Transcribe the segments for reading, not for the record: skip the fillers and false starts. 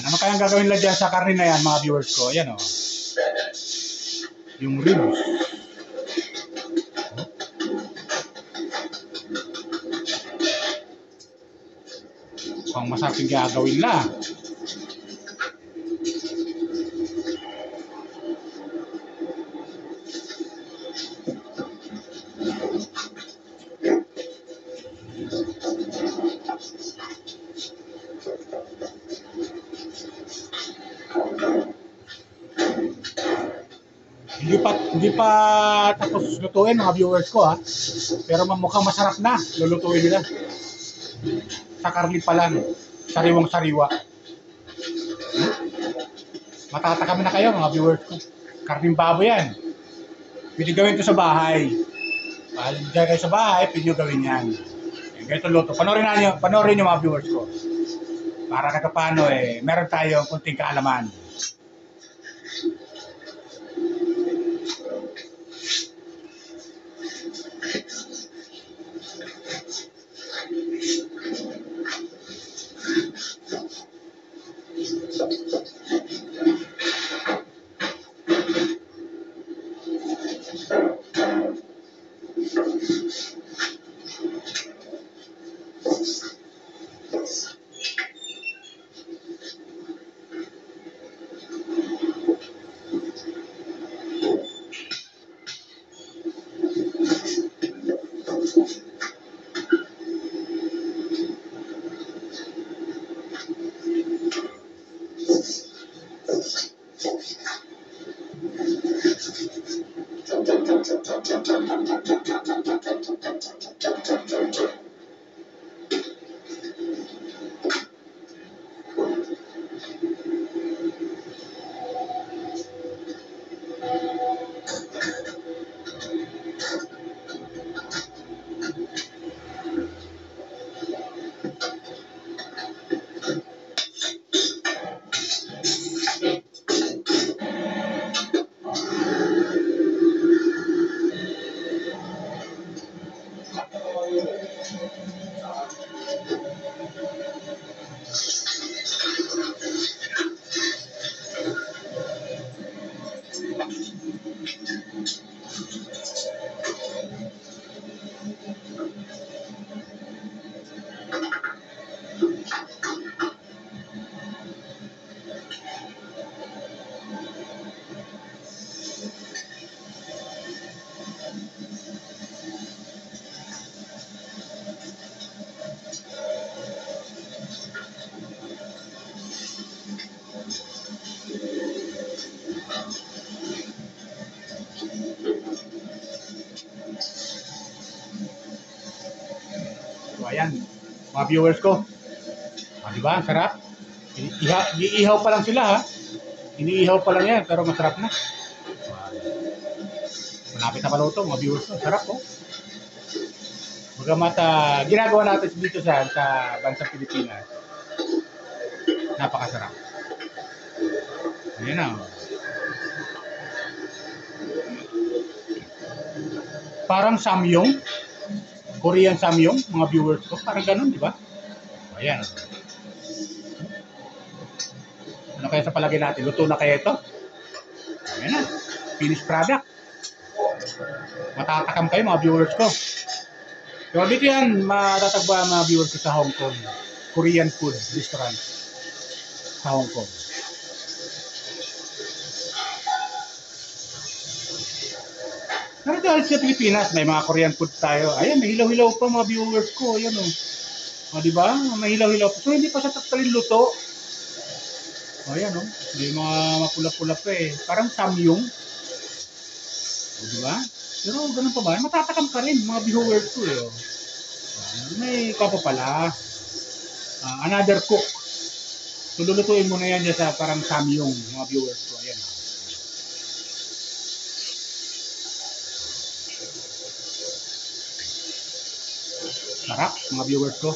Ano kayang gagawin lang dyan sa karne na yan, mga viewers ko? Ayan, oh. Yung ribs. Mukhang masarap yung gagawin lang. Hindi pa tapos lutuin, mga viewers ko, ha. Pero mukhang masarap na lulutuin nila. Sa karne pa lang, sariwang sariwa. Matatakam na kayo, mga viewers ko. Karning baboy yan. Pwede gawin ito sa bahay. Diyan kayo sa bahay, pwede gawin yan. Ganito luto. Panoorin nyo mga viewers ko. Para kahit paano meron tayong kunting kaalaman. So, ayan, mga viewers ko. Diba? Sarap. Iniihaw pa lang sila, ha. Iniihaw pa lang yan, pero masarap na. Malapit na maluto, mga viewers ko. Sarap, oh. Bagamat ginagawa natin dito sa bansang Pilipinas. Napakasarap. Ayan na, oh. Parang samyong. Korean samyong, mga viewers ko. Parang ganun, di ba? Ayan. Ano kaya sa palagay natin? Luto na kaya ito? Ayan na. Finished product. Matatakam kayo, mga viewers ko. So, dito yan, matatagba mga viewers ko sa Hong Kong. Korean food restaurant sa Hong Kong. Pero dahil sa Pilipinas, may mga Korean food tayo. Ayan, may hilaw-hilaw pa mga viewers ko. Ayan, o. O, diba? May hilaw-hilaw pa. So, hindi pa siya totally luto. O, ayan, o. May mga mapula-pula pa eh. Parang samyong. O, diba? Pero ganun pa ba? Matatakam ka rin, mga viewers ko eh. O. May kapa pala. Another cook. So, lulutuin mo na yan dyan sa parang samyong, mga viewers ko. Ayan, o. Sarap, mga viewers ko.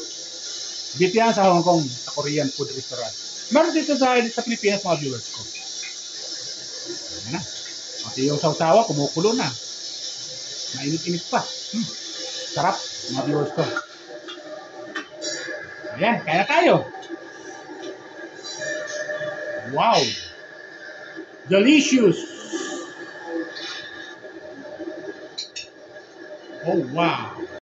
Dito yan sa Hong Kong, sa Korean food restaurant. Meron dito sa Pilipinas, mga viewers ko. Ayan na. Pati yung sausawa, kumukulo na. Mainit-init pa. Sarap, mga viewers ko. Ayan, kaya na tayo. Wow! Delicious! Oh, wow!